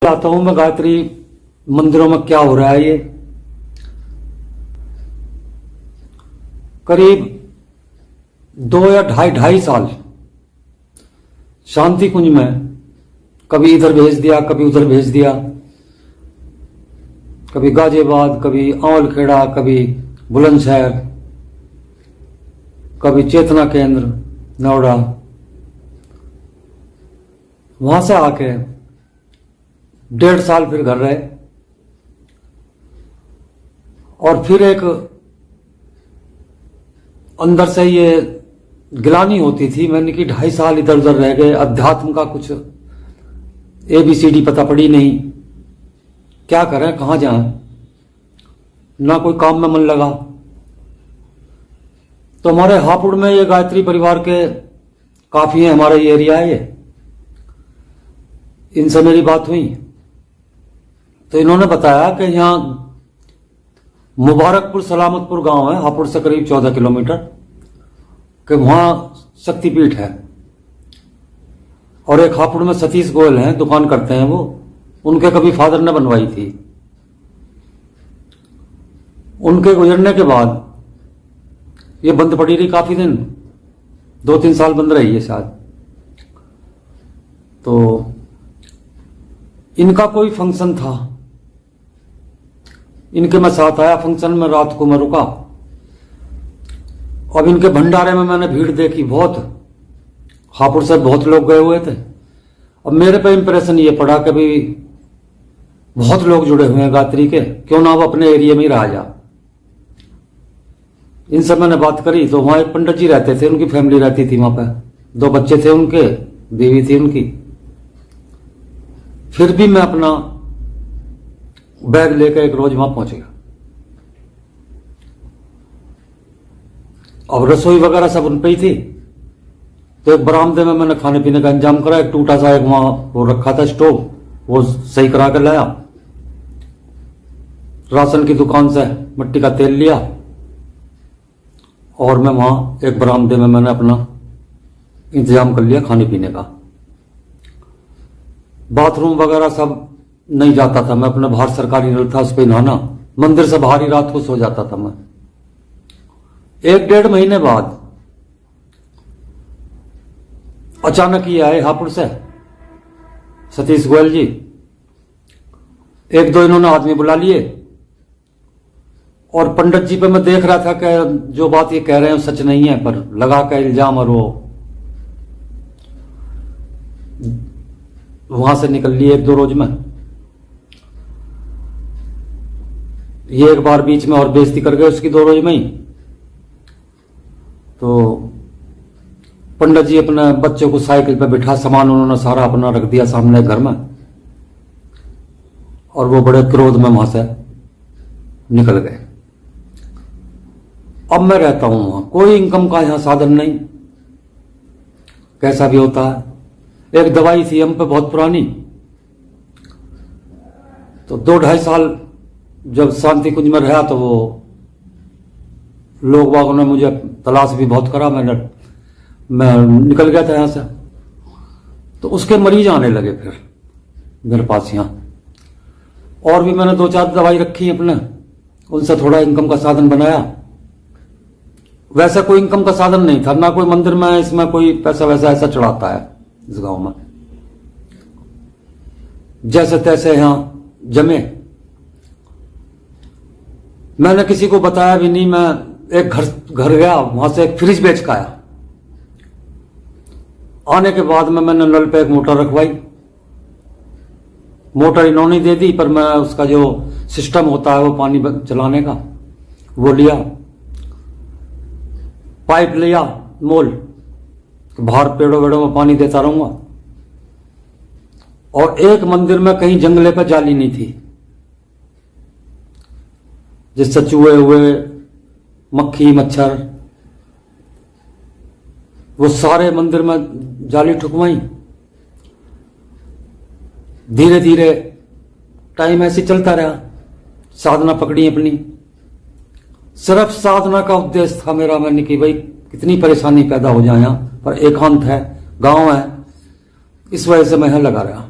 आता हूं मैं गायत्री मंदिरों में क्या हो रहा है। ये करीब 2 या ढाई साल शांति कुंज में कभी इधर भेज दिया, कभी उधर भेज दिया, कभी गाजियाबाद, कभी आंवलखेड़ा, कभी बुलंदशहर, कभी चेतना केंद्र नोएडा। वहां से आके 1.5 साल फिर घर रहे और फिर एक अंदर से ये गिलानी होती थी मैंने कि 2.5 साल इधर उधर रह गए, अध्यात्म का कुछ ABCD पता पड़ी नहीं, क्या करें कहां जाएं, ना कोई काम में मन लगा। तो हमारे हापुड़ में ये गायत्री परिवार के काफी है, हमारा ये एरिया है, ये इनसे मेरी बात हुई तो इन्होंने बताया कि यहाँ मुबारकपुर सलामतपुर गांव है, हापुड़ से करीब 14 किलोमीटर, कि वहां शक्तिपीठ है। और एक हापुड़ में सतीश गोयल हैं, दुकान करते हैं वो, उनके कभी फादर ने बनवाई थी। उनके गुजरने के बाद ये बंद पड़ी रही काफी दिन, 2-3 साल बंद रही है शायद। तो इनका कोई फंक्शन था, इनके मैं साथ आया फंक्शन में, रात को मैं रुका। अब इनके भंडारे में मैंने भीड़ देखी बहुत, हापुड़ से बहुत लोग गए हुए थे। अब मेरे पे इंप्रेशन ये पड़ा कि भाई बहुत लोग जुड़े हुए हैं गायत्री के, क्यों ना वो अपने एरिया में ही रह जा। इनसे मैंने बात करी तो वहां एक पंडित जी रहते थे, उनकी फैमिली रहती थी वहां पे, 2 बच्चे थे उनके, बीवी थी उनकी। फिर भी मैं अपना बैग लेकर एक रोज वहां पहुंच गया। अब रसोई वगैरह सब उन पे ही थी, तो एक बरामदे में मैंने खाने पीने का इंतजाम करा। एक टूटा सा एक वहां वो रखा था स्टोव, वो सही करा कर लाया। राशन की दुकान से मिट्टी का तेल लिया और मैं वहां एक बरामदे में मैंने अपना इंतजाम कर लिया खाने पीने का। बाथरूम वगैरह सब नहीं जाता था मैं, अपने बाहर सरकारी नल था उस पर नहाना, मंदिर से बाहर ही रात को सो जाता था मैं। 1-1.5 महीने बाद अचानक ही आए हापुड़ से सतीश गोयल जी। 1-2 इन्होंने आदमी बुला लिए और पंडित जी पे मैं देख रहा था कि जो बात ये कह रहे हैं सच नहीं है, पर लगा का इल्जाम, और वो वहां से निकल लिए 1-2 रोज में। ये एक बार बीच में और बेइज्जती कर गए उसकी 2 रोज में ही। तो पंडित जी अपने बच्चों को साइकिल पे बिठा, सामान उन्होंने सारा अपना रख दिया सामने घर में, और वो बड़े क्रोध में वहां से निकल गए। अब मैं रहता हूं वहां, कोई इनकम का यहां साधन नहीं, कैसा भी होता है। एक दवाई थी हम पे बहुत पुरानी, तो 2-2.5 साल जब शांति कुंज में रहा तो वो लोग बागों ने मुझे तलाश भी बहुत करा, मैं निकल गया था यहां से। तो उसके मरीज आने लगे फिर मेरे पास यहां, और भी मैंने 2-4 दवाई रखी अपने, उनसे थोड़ा इनकम का साधन बनाया। वैसे कोई इनकम का साधन नहीं था, ना कोई मंदिर में इसमें कोई पैसा वैसा ऐसा चढ़ाता है इस गांव में, जैसे तैसे यहां जमे। मैंने किसी को बताया भी नहीं। मैं एक घर गया, वहां से एक फ्रिज बेच के आया। आने के बाद में मैंने नल पे एक मोटर रखवाई, मोटर इन्होंने दे दी, पर मैं उसका जो सिस्टम होता है वो पानी चलाने का वो लिया, पाइप लिया मोल, बाहर पेड़ों वेड़ों में पानी देता रहूंगा। और एक मंदिर में कहीं जंगले पर जाली नहीं थी, जिससे चूहे हुए, मक्खी मच्छर, वो सारे मंदिर में जाली ठुकवाई। धीरे धीरे टाइम ऐसे चलता रहा, साधना पकड़ी अपनी। सिर्फ साधना का उद्देश्य था मेरा, मैंने कि भाई कितनी परेशानी पैदा हो जाए यहाँ पर, एकांत है, गांव है, इस वजह से मैं यहाँ लगा रहा।